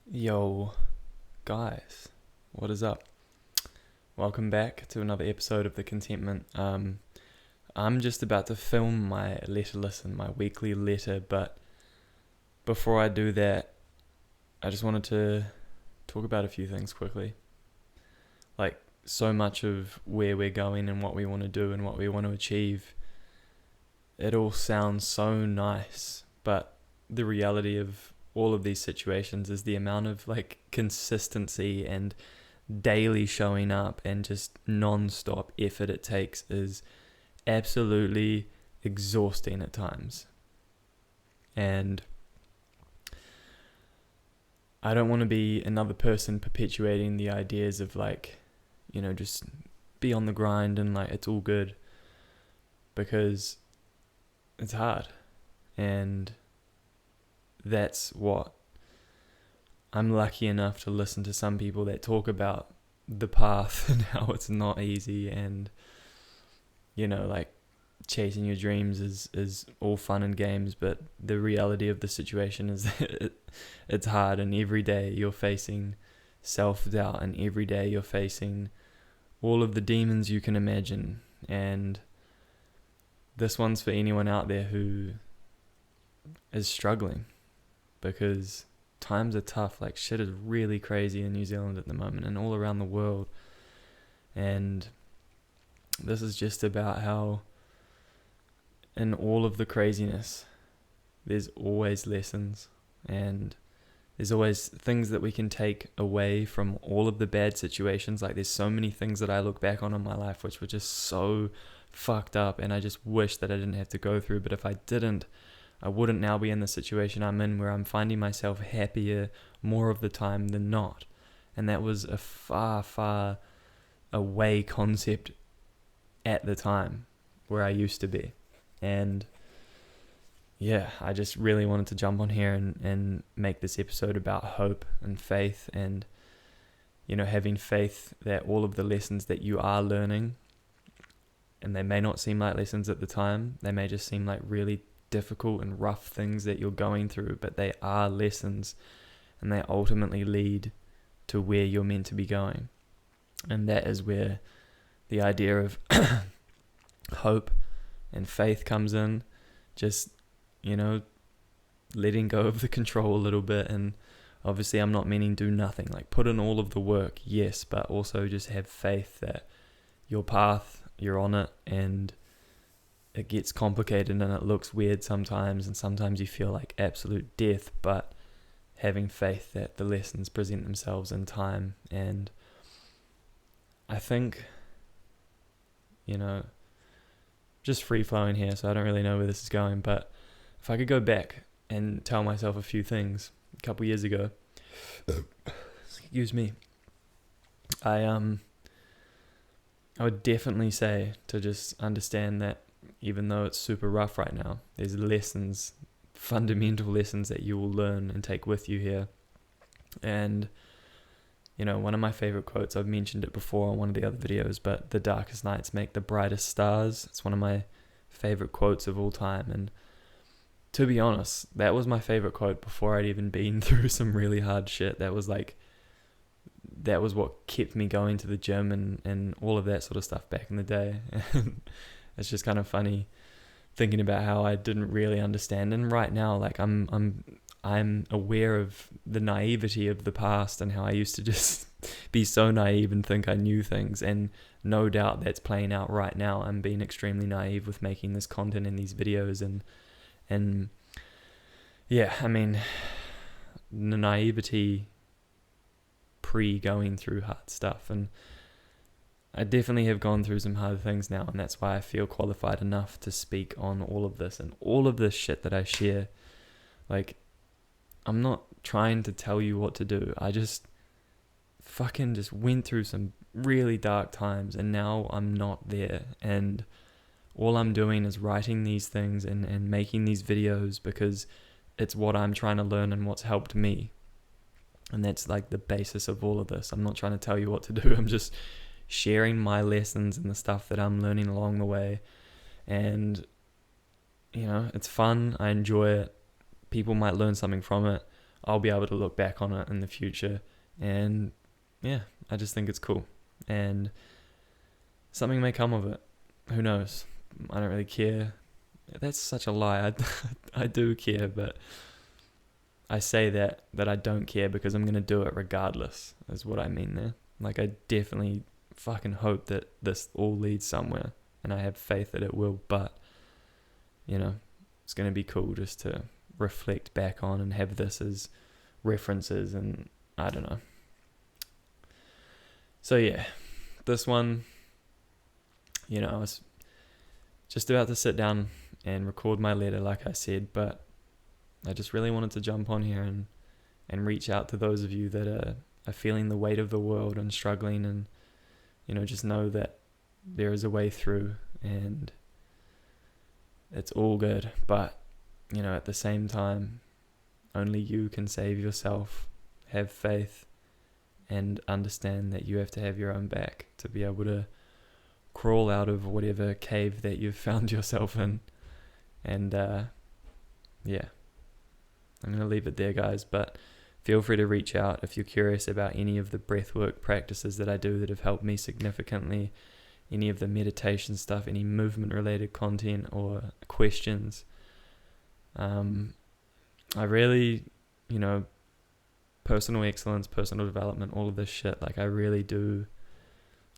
Yo, guys, what is up? Welcome back to another episode of The Contentment. I'm just about to film my letter listen, my weekly letter, but before I do that, I just wanted to talk about a few things quickly. Like, so much of where we're going and what we want to do and what we want to achieve, it all sounds so nice, but the reality of all of these situations is the amount of consistency and daily showing up and just non-stop effort it takes is absolutely exhausting at times. And I don't want to be another person perpetuating the ideas of just be on the grind and it's all good, because it's hard. And that's what I'm lucky enough to listen to some people that talk about the path and how it's not easy, and chasing your dreams is all fun and games, but the reality of the situation is that it's hard, and every day you're facing self-doubt, and every day you're facing all of the demons you can imagine. And this one's for anyone out there who is struggling, because times are tough. Shit is really crazy in New Zealand at the moment and all around the world. And this is just about how in all of the craziness, there's always lessons, and there's always things that we can take away from all of the bad situations. There's so many things that I look back on in my life which were just so fucked up, and I just wish that I didn't have to go through. But if I didn't, I wouldn't now be in the situation I'm in, where I'm finding myself happier more of the time than not. And that was a far, far away concept at the time where I used to be. And yeah, I just really wanted to jump on here and make this episode about hope and faith, and having faith that all of the lessons that you are learning, and they may not seem like lessons at the time, they may just seem like really difficult and rough things that you're going through, but they are lessons, and they ultimately lead to where you're meant to be going. And that is where the idea of hope and faith comes in. Just letting go of the control a little bit. And obviously I'm not meaning do nothing, put in all of the work, yes, but also just have faith that your path, you're on it, and it gets complicated and it looks weird sometimes, and sometimes you feel like absolute death, but having faith that the lessons present themselves in time. And I think, just free flowing here, so I don't really know where this is going, but if I could go back and tell myself a few things a couple years ago, excuse me, I would definitely say to just understand that even though it's super rough right now, there's lessons, fundamental lessons that you will learn and take with you here. And one of my favorite quotes, I've mentioned it before on one of the other videos, but the darkest nights make the brightest stars. It's one of my favorite quotes of all time. And to be honest, that was my favorite quote before I'd even been through some really hard shit. That was what kept me going to the gym and all of that sort of stuff back in the day. And it's just kind of funny thinking about how I didn't really understand. And right now, I'm aware of the naivety of the past, and how I used to just be so naive and think I knew things. And no doubt that's playing out right now. I'm being extremely naive with making this content in these videos, and yeah, I mean, the naivety pre going through hard stuff. And I definitely have gone through some hard things now, and that's why I feel qualified enough to speak on all of this and all of this shit that I share. I'm not trying to tell you what to do. I just fucking just went through some really dark times, and now I'm not there. And all I'm doing is writing these things and making these videos because it's what I'm trying to learn and what's helped me. And that's the basis of all of this. I'm not trying to tell you what to do. I'm just sharing my lessons and the stuff that I'm learning along the way. And, it's fun. I enjoy it. People might learn something from it. I'll be able to look back on it in the future, and yeah, I just think it's cool, and something may come of it. Who knows? I don't really care. That's such a lie. I do care, but I say that I don't care because I'm going to do it regardless, is what I mean there. Like, I definitely fucking hope that this all leads somewhere, and I have faith that it will, but, you know, it's going to be cool just to reflect back on and have this as references, and I don't know. So yeah, this one, you know, I was just about to sit down and record my letter, like I said, but I just really wanted to jump on here and reach out to those of you that are feeling the weight of the world and struggling, and, you know, just know that there is a way through, and it's all good. But, you know, at the same time, only you can save yourself. Have faith and understand that you have to have your own back to be able to crawl out of whatever cave that you've found yourself in. And yeah, I'm going to leave it there, guys, but feel free to reach out if you're curious about any of the breathwork practices that I do that have helped me significantly, any of the meditation stuff, any movement related content or questions. I really, you know, personal excellence, personal development, all of this shit, like, I really do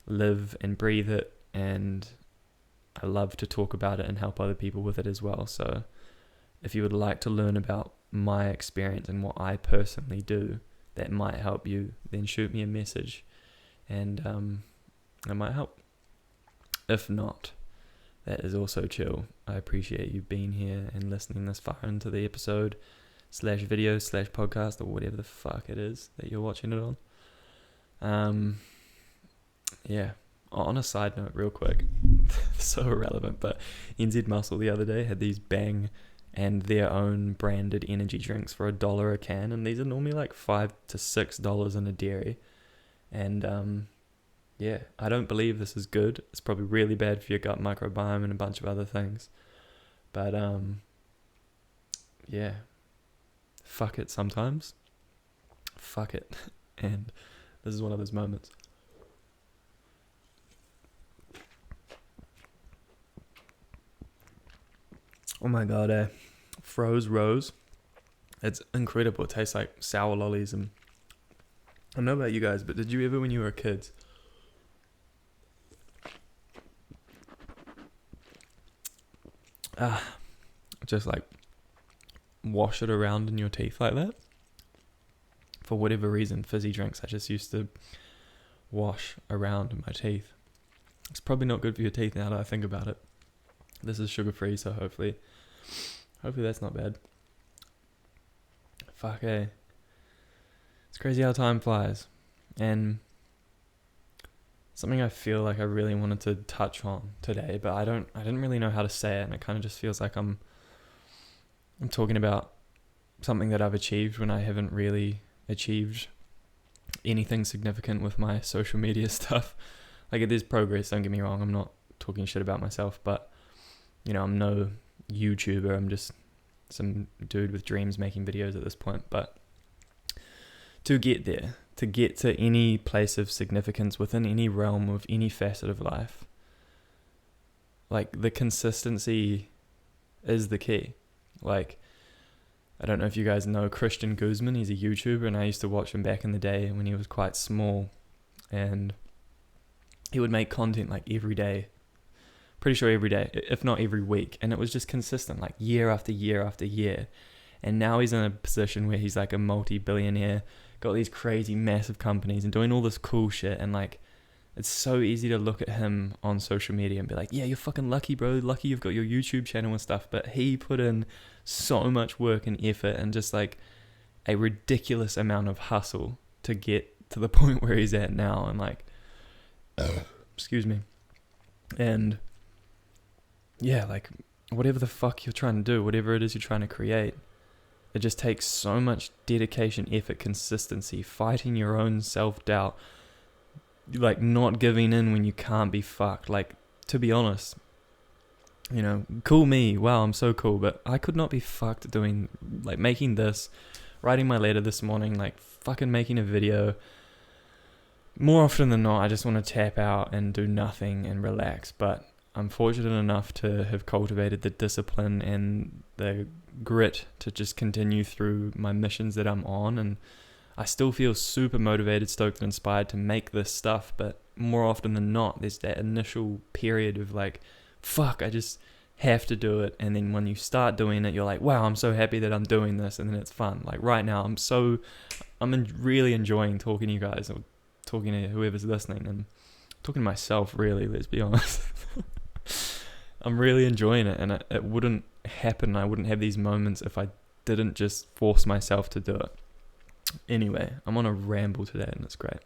live and breathe it, and I love to talk about it and help other people with it as well. So if you would like to learn about my experience and what I personally do that might help you, then shoot me a message, and it might help. If not, that is also chill. I appreciate you being here and listening this far into the episode /video /podcast or whatever the fuck it is that you're watching it on. Yeah. On a side note, real quick, so irrelevant, but NZ Muscle the other day had these Bang and their own branded energy drinks for $1 a can, and these are normally like $5 to $6 in a dairy. And yeah, I don't believe this is good. It's probably really bad for your gut microbiome and a bunch of other things. But yeah, fuck it sometimes. Fuck it. And this is one of those moments. Oh my god, Froze Rose. It's incredible. It tastes like sour lollies. And I don't know about you guys, but did you ever, when you were kids, just like wash it around in your teeth like that? For whatever reason, fizzy drinks I just used to wash around in my teeth. It's probably not good for your teeth now that I think about it. This is sugar free, so hopefully that's not bad. Fuck, it's crazy how time flies. And something I feel like I really wanted to touch on today, but I didn't really know how to say it, and it kind of just feels like I'm talking about something that I've achieved when I haven't really achieved anything significant with my social media stuff. Like, it is progress, don't get me wrong, I'm not talking shit about myself, but, you know, I'm no YouTuber, I'm just some dude with dreams making videos at this point. But to get there, to get to any place of significance within any realm of any facet of life, like, the consistency is the key. Like, I don't know if you guys know Christian Guzman. He's a YouTuber, and I used to watch him back in the day when he was quite small, and he would make content like every day, pretty sure every day, if not every week, and it was just consistent, like year after year after year. And now he's in a position where he's like a multi-billionaire, got these crazy massive companies and doing all this cool shit, and like, it's so easy to look at him on social media and be like, yeah, you're fucking lucky, bro, lucky you've got your YouTube channel and stuff. But he put in so much work and effort and just like a ridiculous amount of hustle to get to the point where he's at now. And like, excuse me. And yeah, like, whatever the fuck you're trying to do, whatever it is you're trying to create, it just takes so much dedication, effort, consistency, fighting your own self-doubt, like not giving in when you can't be fucked. Like, to be honest, cool me, wow, I'm so cool, but I could not be fucked doing, like, making this, writing my letter this morning, like fucking making a video. More often than not, I just want to tap out and do nothing and relax. But I'm fortunate enough to have cultivated the discipline and the grit to just continue through my missions that I'm on. And I still feel super motivated, stoked, and inspired to make this stuff. But more often than not, there's that initial period of like, fuck, I just have to do it. And then when you start doing it, you're like, wow, I'm so happy that I'm doing this. And then it's fun. Like right now, I'm really enjoying talking to you guys, or talking to whoever's listening, and talking to myself, really, let's be honest. I'm really enjoying it, and it wouldn't happen. I wouldn't have these moments if I didn't just force myself to do it. Anyway, I'm on a ramble today, and it's great.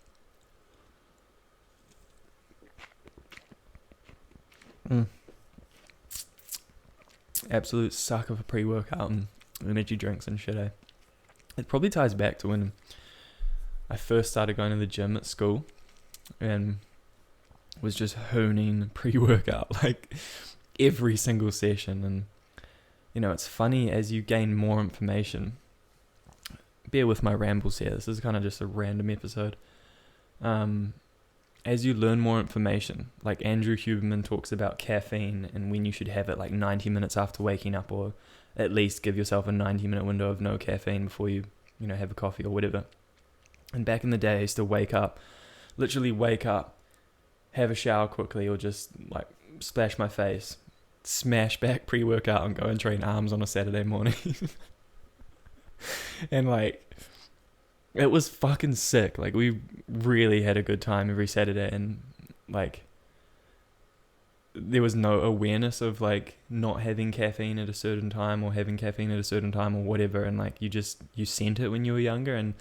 Absolute sucker for pre-workout and energy drinks and shit, eh? It probably ties back to when I first started going to the gym at school and was just honing pre-workout like every single session. And you know, it's funny, as you gain more information, bear with my rambles here, this is kind of just a random episode, as you learn more information, like Andrew Huberman talks about caffeine and when you should have it like 90 minutes after waking up, or at least give yourself a 90-minute window of no caffeine before you have a coffee or whatever. And back in the day, I used to literally wake up, have a shower quickly, or just like splash my face, smash back pre-workout and go and train arms on a Saturday morning. And like, it was fucking sick. Like, we really had a good time every Saturday, and like, there was no awareness of like not having caffeine at a certain time or having caffeine at a certain time or whatever. And like, you sent it when you were younger. And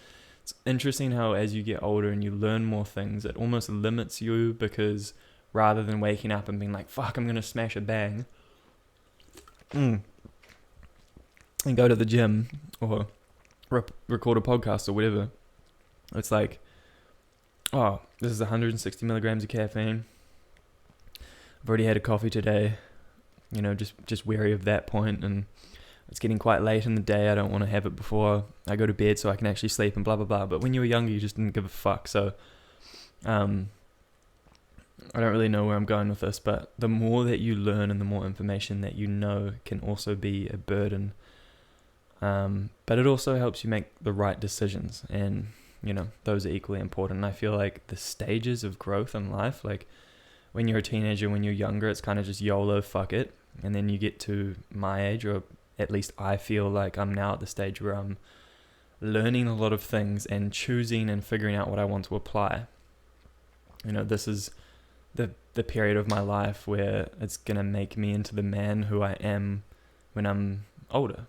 it's interesting how as you get older and you learn more things, it almost limits you, because rather than waking up and being like, fuck, I'm going to smash a bang and go to the gym or record a podcast or whatever, it's like, oh, this is 160 milligrams of caffeine. I've already had a coffee today, just wary of that point, and it's getting quite late in the day. I don't want to have it before I go to bed so I can actually sleep and blah, blah, blah. But when you were younger, you just didn't give a fuck. So I don't really know where I'm going with this, but the more that you learn and the more information that you know can also be a burden. But it also helps you make the right decisions, and those are equally important. And I feel like the stages of growth in life, like when you're a teenager, when you're younger, it's kind of just YOLO, fuck it. And then you get to my age, or at least I feel like I'm now at the stage where I'm learning a lot of things and choosing and figuring out what I want to apply. This is the period of my life where it's going to make me into the man who I am when I'm older.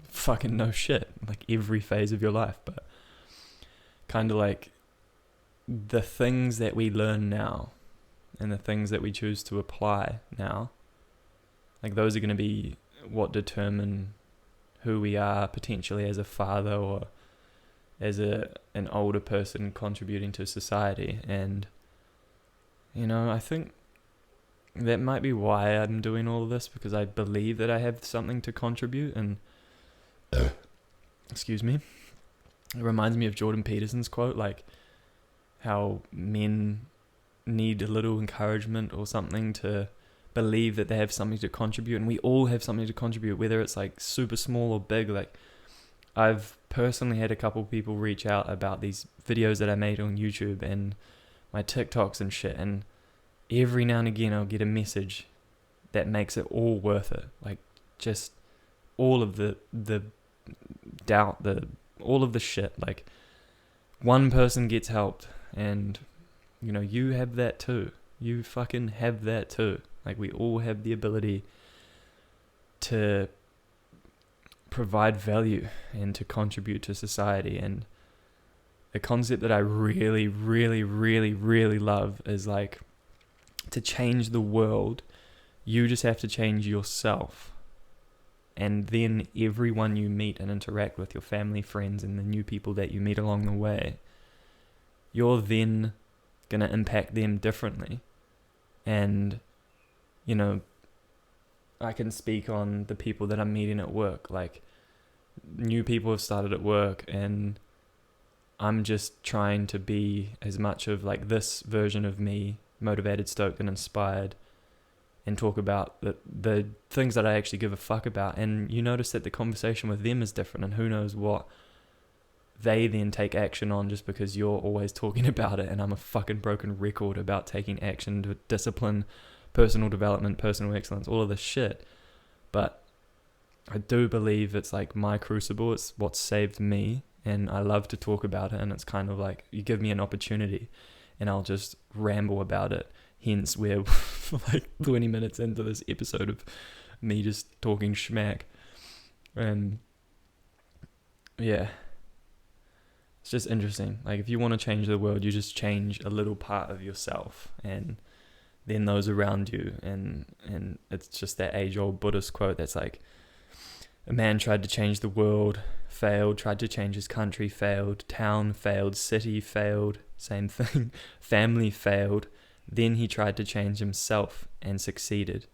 Fucking no shit. Like every phase of your life. But kind of like the things that we learn now and the things that we choose to apply now, like those are going to be what determine who we are potentially as a father or as an older person contributing to society. And I think that might be why I'm doing all of this, because I believe that I have something to contribute. And excuse me, it reminds me of Jordan Peterson's quote, like how men need a little encouragement or something to believe that they have something to contribute. And we all have something to contribute, whether it's like super small or big. Like I've personally had a couple people reach out about these videos that I made on YouTube and my TikToks and shit, and every now and again I'll get a message that makes it all worth it. Like just all of the doubt, all of the shit. Like one person gets helped, and you have that too. You fucking have that too. Like we all have the ability to provide value and to contribute to society. And the concept that I really, really, really, really love is like, to change the world, you just have to change yourself. And then everyone you meet and interact with, your family, friends, and the new people that you meet along the way, you're then going to impact them differently. And, I can speak on the people that I'm meeting at work. Like, new people have started at work, and I'm just trying to be as much of like this version of me, motivated, stoked, and inspired, and talk about the things that I actually give a fuck about. And you notice that the conversation with them is different, and who knows what they then take action on, just because you're always talking about it, and I'm a fucking broken record about taking action to discipline, personal development, personal excellence, all of this shit. But I do believe it's like my crucible, it's what saved me, and I love to talk about it, and it's kind of like you give me an opportunity and I'll just ramble about it. Hence we're like 20 minutes into this episode of me just talking schmack. And yeah, it's just interesting. Like, if you want to change the world, you just change a little part of yourself, and then those around you. And it's just that age-old Buddhist quote that's like, a man tried to change the world, failed, tried to change his country, failed, town failed, city failed, same thing, family failed, then he tried to change himself and succeeded.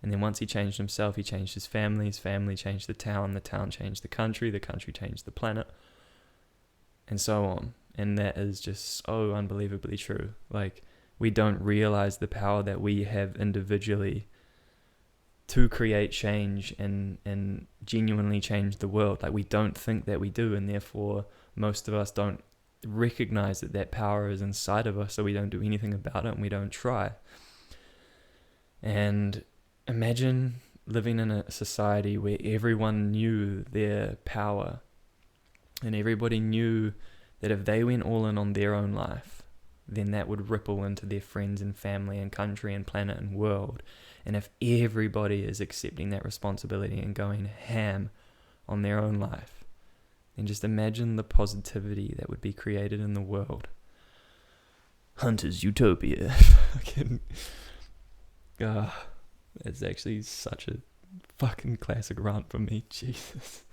And then once he changed himself, he changed his family changed the town changed the country changed the planet, and so on. And that is just so unbelievably true. Like, we don't realize the power that we have individually to create change and genuinely change the world. Like, we don't think that we do, and therefore most of us don't recognize that that power is inside of us, so we don't do anything about it, and we don't try. And imagine living in a society where everyone knew their power, and everybody knew that if they went all in on their own life, then that would ripple into their friends and family and country and planet and world. And if everybody is accepting that responsibility and going ham on their own life, then just imagine the positivity that would be created in the world. Hunter's Utopia. Fucking, that's actually such a fucking classic rant for me. Jesus.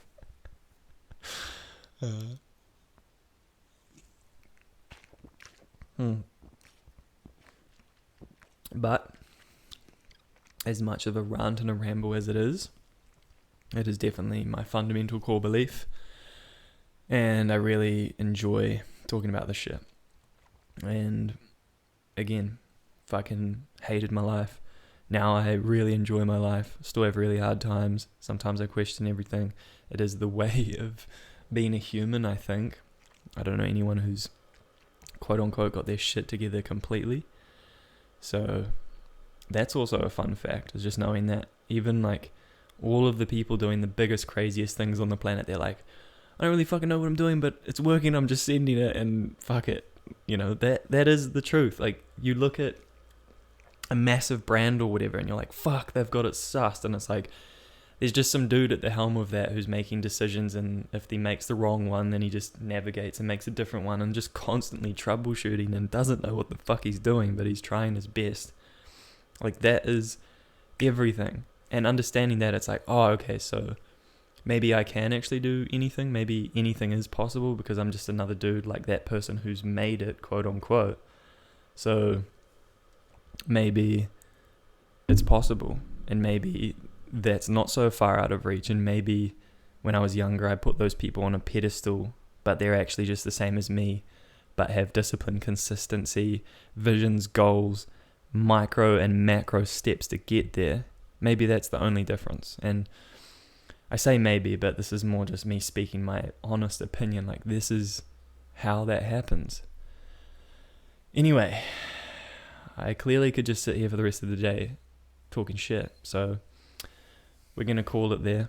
But as much of a rant and a ramble as it is definitely my fundamental core belief, and I really enjoy talking about this shit. And again, fucking hated my life. Now I really enjoy my life. Still have really hard times. Sometimes I question everything. It is the way of being a human, I think. I don't know anyone who's quote unquote got their shit together completely. So that's also a fun fact, is just knowing that even like all of the people doing the biggest, craziest things on the planet, they're like, I don't really fucking know what I'm doing, but it's working, I'm just sending it, and fuck it. You know, that is the truth. Like, you look at a massive brand or whatever, and you're like, fuck, they've got it sussed. And it's like, there's just some dude at the helm of that who's making decisions, and if he makes the wrong one, then he just navigates and makes a different one, and just constantly troubleshooting and doesn't know what the fuck he's doing, but he's trying his best. Like, that is everything. And understanding that, it's like, oh, okay, so maybe I can actually do anything. Maybe anything is possible, because I'm just another dude like that person who's made it, quote unquote. So maybe it's possible, and maybe that's not so far out of reach. And maybe when I was younger, I put those people on a pedestal, but they're actually just the same as me, but have discipline, consistency, visions, goals, micro and macro steps to get there. Maybe that's the only difference. And I say maybe, but this is more just me speaking my honest opinion. Like, this is how that happens. Anyway, I clearly could just sit here for the rest of the day talking shit. So we're going to call it there.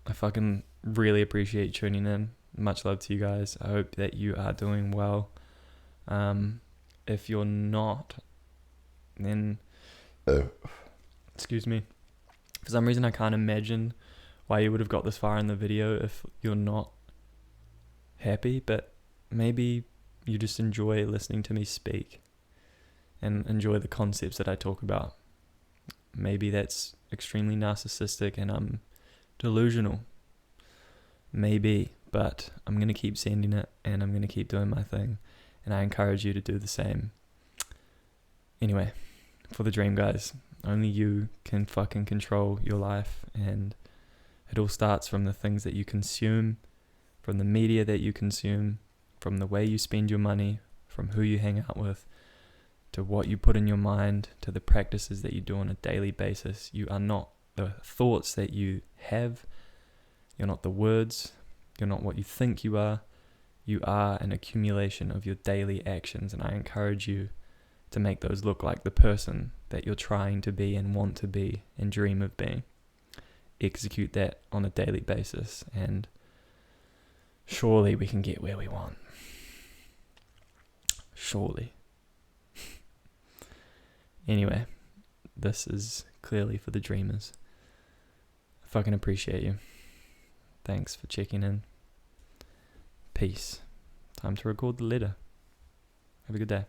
I fucking really appreciate tuning in. Much love to you guys. I hope that you are doing well. If you're not, then excuse me. For some reason, I can't imagine why you would have got this far in the video if you're not happy, but maybe you just enjoy listening to me speak and enjoy the concepts that I talk about. Maybe that's extremely narcissistic and I'm delusional. Maybe, but I'm going to keep sending it, and I'm going to keep doing my thing, and I encourage you to do the same. Anyway, for the dream, guys, only you can fucking control your life, and It all starts from the things that you consume, from the media that you consume, from the way you spend your money, from who you hang out with, to what you put in your mind, to the practices that you do on a daily basis. You are not the thoughts that you have. You're not the words. You're not what you think you are. You are an accumulation of your daily actions, and I encourage you to make those look like the person that you're trying to be and want to be and dream of being. Execute that on a daily basis, and surely we can get where we want. Surely. Anyway, this is clearly for the dreamers. I fucking appreciate you. Thanks for checking in. Peace. Time to record the letter. Have a good day.